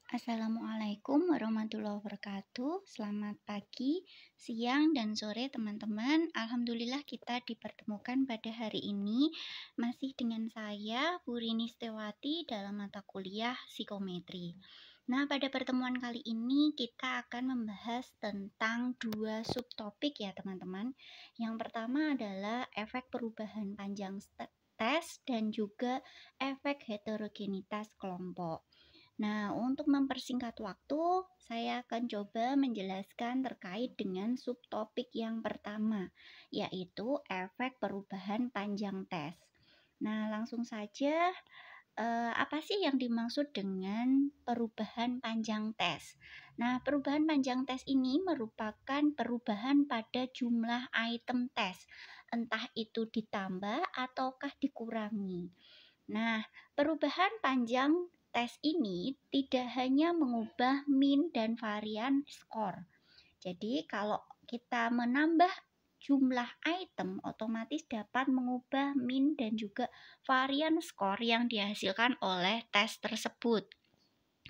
Assalamualaikum warahmatullahi wabarakatuh. Selamat pagi, siang, dan sore teman-teman. Alhamdulillah kita dipertemukan pada hari ini masih dengan saya, Bu Rini Stewati dalam mata kuliah psikometri. Nah, pada pertemuan kali ini kita akan membahas tentang dua subtopik ya teman-teman. Yang pertama adalah efek perubahan panjang tes dan juga efek heterogenitas kelompok. Nah, untuk mempersingkat waktu, saya akan coba menjelaskan terkait dengan subtopik yang pertama, yaitu efek perubahan panjang tes. Nah, langsung saja, apa sih yang dimaksud dengan perubahan panjang tes? Nah, perubahan panjang tes ini merupakan perubahan pada jumlah item tes, entah itu ditambah ataukah dikurangi. Nah, perubahan panjang tes ini tidak hanya mengubah min dan varian skor. Jadi, kalau kita menambah jumlah item, otomatis dapat mengubah min dan juga varian skor yang dihasilkan oleh tes tersebut.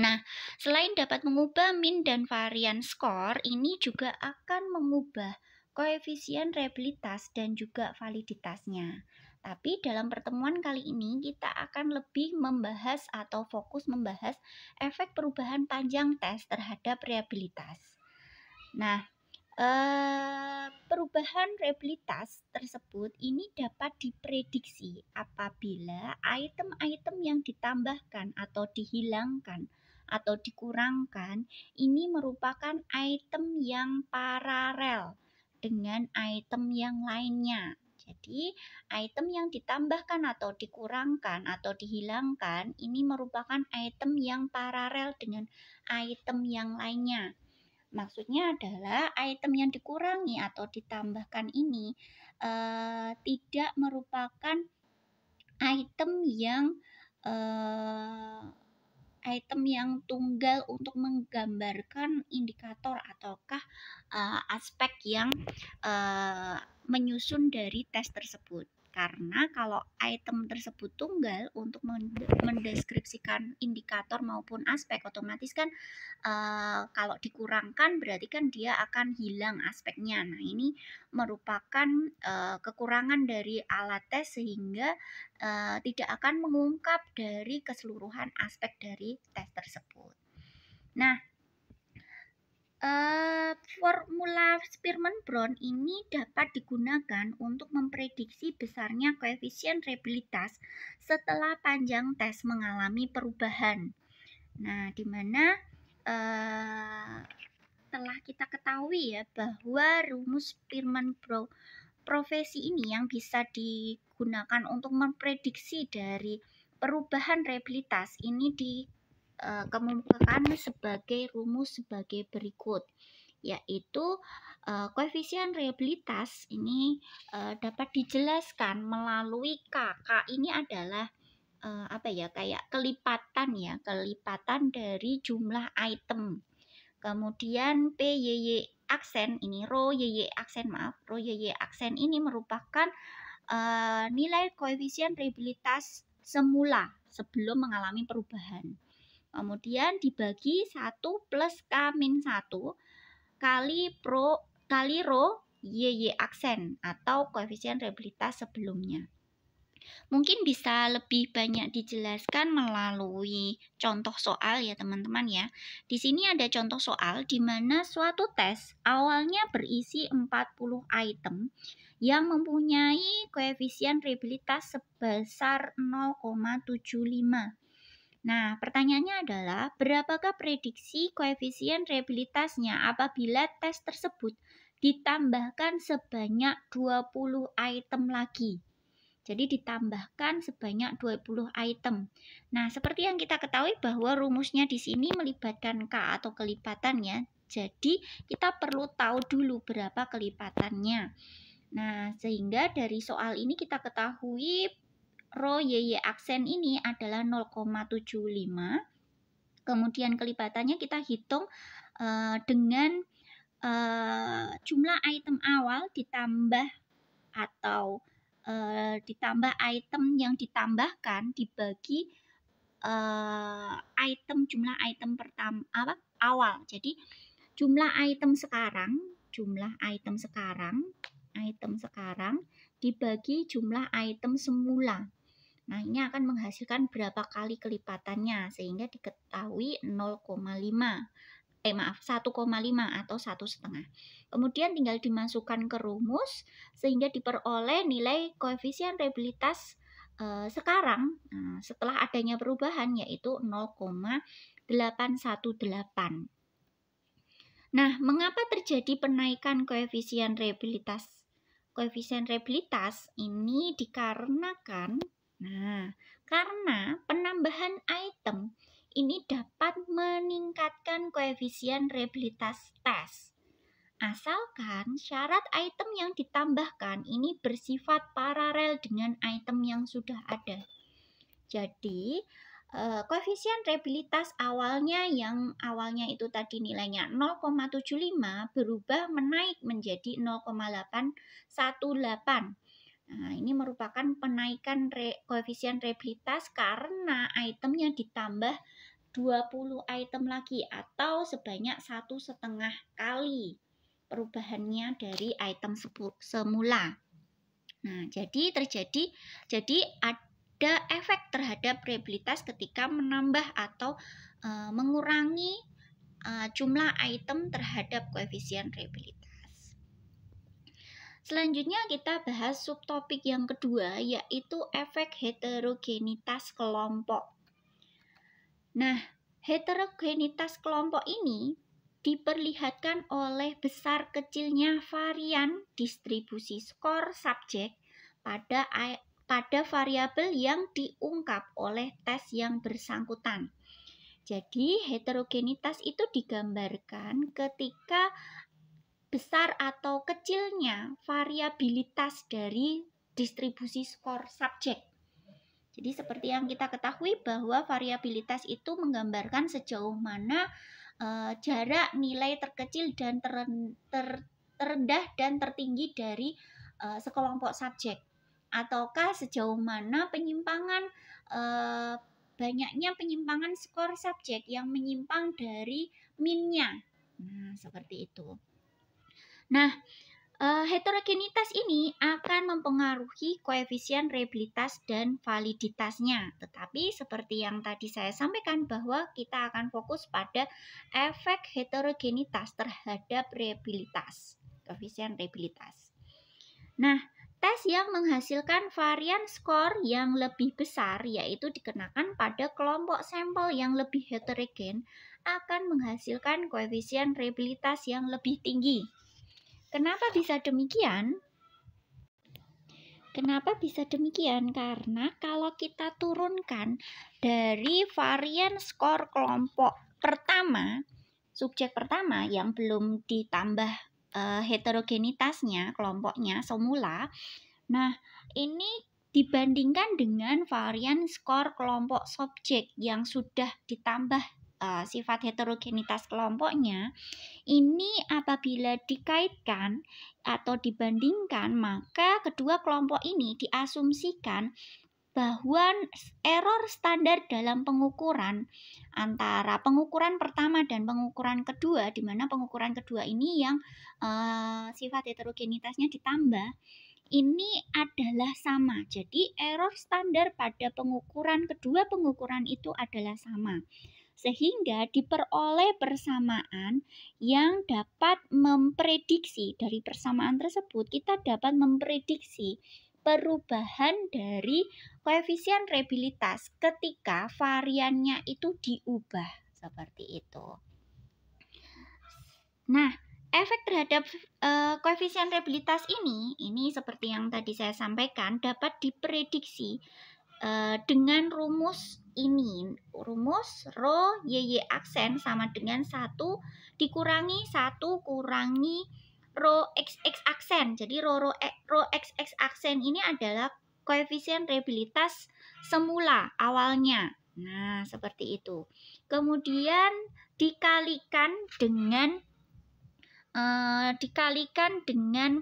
Nah, selain dapat mengubah min dan varian skor, ini juga akan mengubah koefisien reliabilitas dan juga validitasnya. Tapi dalam pertemuan kali ini kita akan lebih membahas atau fokus membahas efek perubahan panjang tes terhadap reliabilitas. Nah, perubahan reliabilitas tersebut ini dapat diprediksi apabila item-item yang ditambahkan atau dihilangkan atau dikurangkan ini merupakan item yang paralel dengan item yang lainnya. Jadi, item yang ditambahkan atau dikurangkan atau dihilangkan ini merupakan item yang paralel dengan item yang lainnya. Maksudnya adalah item yang dikurangi atau ditambahkan ini tidak merupakan item yang tunggal untuk menggambarkan indikator ataukah aspek yang menyusun dari tes tersebut. Karena kalau item tersebut tunggal untuk mendeskripsikan indikator maupun aspek, otomatis kan kalau dikurangkan berarti kan dia akan hilang aspeknya. Nah, ini merupakan kekurangan dari alat tes sehingga tidak akan mengungkap dari keseluruhan aspek dari tes tersebut. Nah, formula Spearman-Brown ini dapat digunakan untuk memprediksi besarnya koefisien reliabilitas setelah panjang tes mengalami perubahan. Nah, di mana telah kita ketahui ya bahwa rumus Spearman-Brown profesi ini yang bisa digunakan untuk memprediksi dari perubahan reliabilitas ini dikemukakan sebagai rumus sebagai berikut, yaitu koefisien reliabilitas ini dapat dijelaskan melalui K. K ini adalah kayak kelipatan dari jumlah item. Kemudian PYY aksen ini rho YY aksen ini merupakan nilai koefisien reliabilitas semula sebelum mengalami perubahan. Kemudian dibagi 1 plus K-1 kali rho YY aksen atau koefisien reliabilitas sebelumnya. Mungkin bisa lebih banyak dijelaskan melalui contoh soal ya teman-teman ya. Di sini ada contoh soal di mana suatu tes awalnya berisi 40 item yang mempunyai koefisien reliabilitas sebesar 0,75. Nah, pertanyaannya adalah berapakah prediksi koefisien reliabilitasnya apabila tes tersebut ditambahkan sebanyak 20 item lagi. Jadi ditambahkan sebanyak 20 item. Nah, seperti yang kita ketahui bahwa rumusnya di sini melibatkan K atau kelipatan ya. Jadi kita perlu tahu dulu berapa kelipatannya. Nah, sehingga dari soal ini kita ketahui rho YY aksen ini adalah 0,75. Kemudian kelipatannya kita hitung dengan jumlah item awal ditambah item yang ditambahkan dibagi jumlah item pertama awal. Jadi jumlah item sekarang dibagi jumlah item semula. Nah, ini akan menghasilkan berapa kali kelipatannya sehingga diketahui 1,5 atau 1,5. Kemudian tinggal dimasukkan ke rumus sehingga diperoleh nilai koefisien reliabilitas sekarang setelah adanya perubahan, yaitu 0,818. Nah, mengapa terjadi penaikan koefisien reliabilitas? Koefisien reliabilitas ini dikarenakan karena penambahan item ini dapat meningkatkan koefisien reliabilitas tes. Asalkan syarat item yang ditambahkan ini bersifat paralel dengan item yang sudah ada. Jadi, koefisien reliabilitas awalnya itu tadi nilainya 0,75 berubah menaik menjadi 0,818. Nah, ini merupakan penaikan koefisien reliabilitas karena itemnya ditambah 20 item lagi atau sebanyak 1,5 kali perubahannya dari item semula. Nah, jadi ada efek terhadap reliabilitas ketika menambah atau mengurangi jumlah item terhadap koefisien reliabilitas. Selanjutnya kita bahas subtopik yang kedua, yaitu efek heterogenitas kelompok. Nah, heterogenitas kelompok ini diperlihatkan oleh besar kecilnya varian distribusi skor subjek pada variabel yang diungkap oleh tes yang bersangkutan. Jadi, heterogenitas itu digambarkan ketika besar atau kecilnya variabilitas dari distribusi skor subjek. Jadi seperti yang kita ketahui bahwa variabilitas itu menggambarkan sejauh mana jarak nilai terkecil dan terendah dan tertinggi dari sekelompok subjek, ataukah sejauh mana banyaknya penyimpangan skor subjek yang menyimpang dari minnya. Nah, seperti itu. Nah, heterogenitas ini akan mempengaruhi koefisien reliabilitas dan validitasnya. Tetapi seperti yang tadi saya sampaikan bahwa kita akan fokus pada efek heterogenitas terhadap reliabilitas, koefisien reliabilitas. Nah, tes yang menghasilkan varian skor yang lebih besar, yaitu dikenakan pada kelompok sampel yang lebih heterogen, akan menghasilkan koefisien reliabilitas yang lebih tinggi. Kenapa bisa demikian? Karena kalau kita turunkan dari varian skor kelompok pertama, subjek pertama yang belum ditambah heterogenitasnya, kelompoknya semula. Nah, ini dibandingkan dengan varian skor kelompok subjek yang sudah ditambah sifat heterogenitas kelompoknya, ini apabila dikaitkan atau dibandingkan, maka kedua kelompok ini diasumsikan bahwa error standar dalam pengukuran antara pengukuran pertama dan pengukuran kedua, di mana pengukuran kedua ini yang sifat heterogenitasnya ditambah, ini adalah sama. Jadi error standar pada kedua pengukuran itu adalah sama, sehingga diperoleh persamaan yang dapat memprediksi. Dari persamaan tersebut kita dapat memprediksi perubahan dari koefisien reliabilitas ketika variannya itu diubah, seperti itu. Nah, efek terhadap koefisien reliabilitas ini seperti yang tadi saya sampaikan dapat diprediksi dengan rumus ini. Rumus rho YY aksen sama dengan 1 dikurangi 1 kurangi rho XX aksen. Jadi rho XX aksen ini adalah koefisien reliabilitas semula awalnya. Nah, seperti itu. Kemudian dikalikan dengan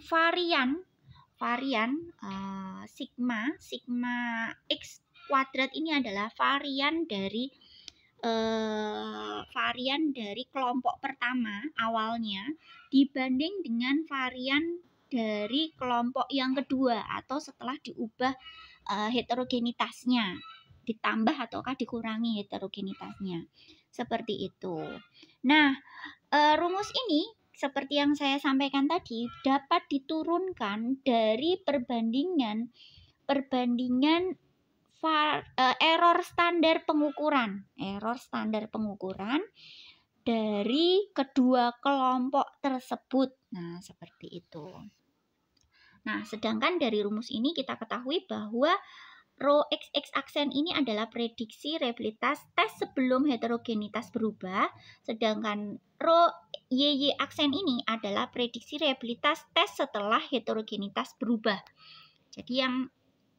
varian sigma x kuadrat ini adalah varian dari kelompok pertama awalnya dibanding dengan varian dari kelompok yang kedua atau setelah diubah heterogenitasnya, ditambah ataukah dikurangi heterogenitasnya. Seperti itu. Nah, rumus ini seperti yang saya sampaikan tadi dapat diturunkan dari perbandingan error standar pengukuran dari kedua kelompok tersebut. Nah, seperti itu. Nah, sedangkan dari rumus ini kita ketahui bahwa rho XX aksen ini adalah prediksi reliabilitas tes sebelum heterogenitas berubah, sedangkan rho YY aksen ini adalah prediksi reliabilitas tes setelah heterogenitas berubah. Jadi yang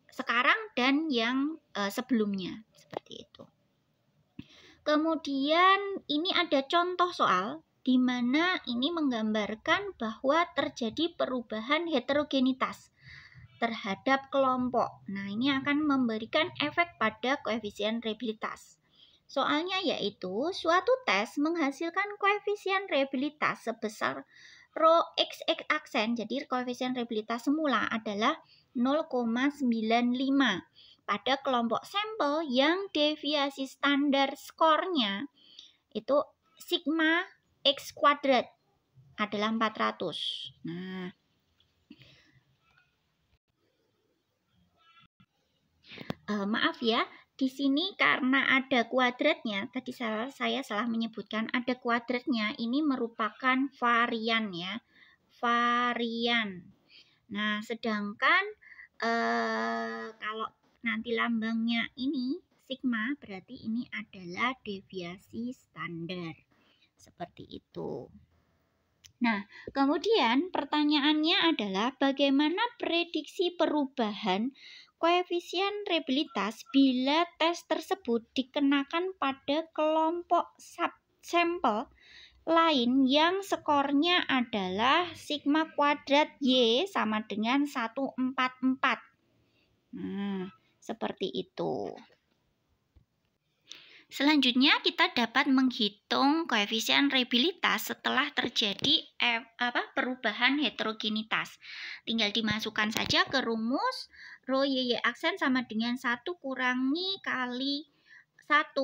sekarang dan yang sebelumnya, seperti itu. Kemudian ini ada contoh soal di mana ini menggambarkan bahwa terjadi perubahan heterogenitas terhadap kelompok. Nah, ini akan memberikan efek pada koefisien reliabilitas. Soalnya yaitu suatu tes menghasilkan koefisien reliabilitas sebesar rho XX aksen. Jadi koefisien reliabilitas semula adalah 0,95 pada kelompok sampel yang deviasi standar skornya itu sigma X kuadrat adalah 400. Nah, maaf ya, di sini karena ada kuadratnya, tadi saya salah menyebutkan ada kuadratnya, ini merupakan varian ya, varian. Nah, sedangkan kalau nanti lambangnya ini sigma, berarti ini adalah deviasi standar. Seperti itu. Nah, kemudian pertanyaannya adalah bagaimana prediksi perubahan koefisien reliabilitas bila tes tersebut dikenakan pada kelompok subsampel lain yang skornya adalah sigma kuadrat Y sama dengan 144. Nah, seperti itu. Selanjutnya kita dapat menghitung koefisien reliabilitas setelah terjadi perubahan heterogenitas. Tinggal dimasukkan saja ke rumus rho YY aksen sama dengan 1 kurangi kali 1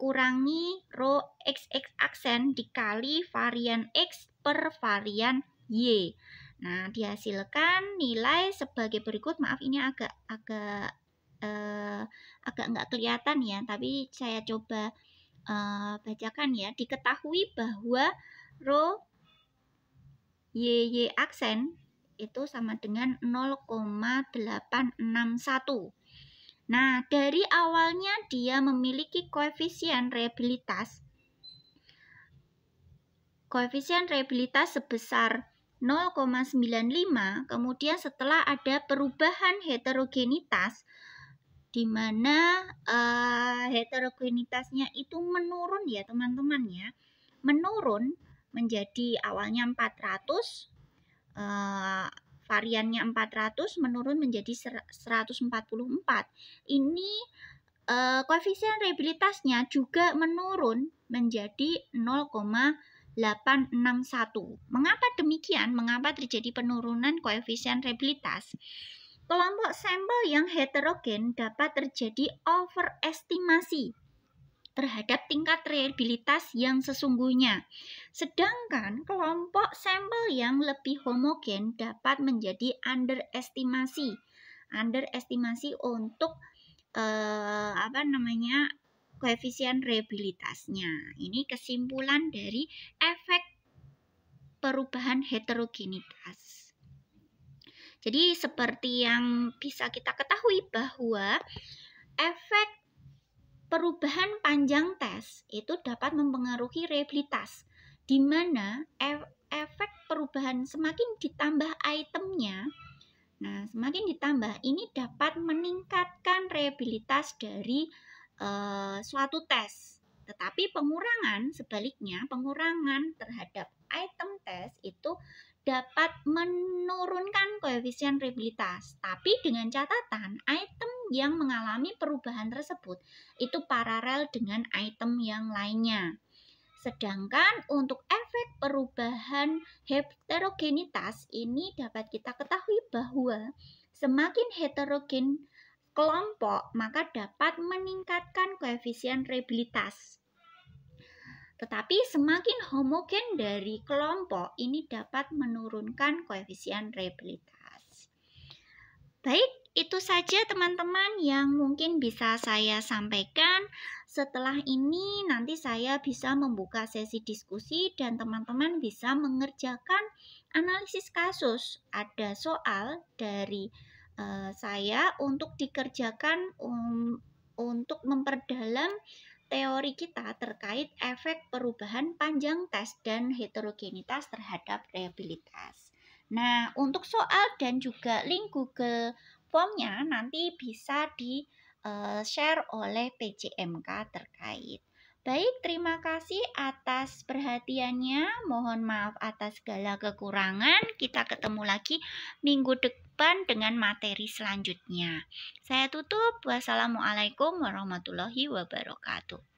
kurangi rho XX aksen dikali varian X per varian Y. Nah, dihasilkan nilai sebagai berikut. Maaf, ini agak nggak kelihatan ya, tapi saya coba bacakan ya. Diketahui bahwa rho YY aksen itu sama dengan 0,861. Nah, dari awalnya dia memiliki koefisien reliabilitas sebesar 0,95, kemudian setelah ada perubahan heterogenitas di mana heterogenitasnya itu menurun ya teman-teman ya, menurun menjadi awalnya 400, variannya 400 menurun menjadi 144. Ini koefisien reliabilitasnya juga menurun menjadi 0,861. Mengapa demikian? Mengapa terjadi penurunan koefisien reliabilitas? Kelompok sampel yang heterogen dapat terjadi overestimasi terhadap tingkat reliabilitas yang sesungguhnya. Sedangkan kelompok sampel yang lebih homogen dapat menjadi underestimasi untuk koefisien reliabilitasnya. Ini kesimpulan dari efek perubahan heterogenitas. Jadi seperti yang bisa kita ketahui bahwa efek perubahan panjang tes itu dapat mempengaruhi reliabilitas, di mana efek perubahan semakin ditambah itemnya, nah semakin ditambah ini dapat meningkatkan reliabilitas dari suatu tes. Tetapi pengurangan sebaliknya, pengurangan terhadap item tes itu dapat menurunkan koefisien reliabilitas. Tapi dengan catatan, item yang mengalami perubahan tersebut itu paralel dengan item yang lainnya. Sedangkan untuk efek perubahan heterogenitas ini dapat kita ketahui bahwa semakin heterogen kelompok maka dapat meningkatkan koefisien reliabilitas. Tetapi semakin homogen dari kelompok ini dapat menurunkan koefisien reliabilitas. Baik, itu saja teman-teman yang mungkin bisa saya sampaikan. Setelah ini nanti saya bisa membuka sesi diskusi dan teman-teman bisa mengerjakan analisis kasus. Ada soal dari saya untuk dikerjakan untuk memperdalam teori kita terkait efek perubahan panjang tes dan heterogenitas terhadap reliabilitas. Nah, untuk soal dan juga link Google Formnya nanti bisa di-share oleh PJMK terkait. Baik, terima kasih atas perhatiannya. Mohon maaf atas segala kekurangan. Kita ketemu lagi minggu depan dengan materi selanjutnya. Saya tutup. Wassalamualaikum warahmatullahi wabarakatuh.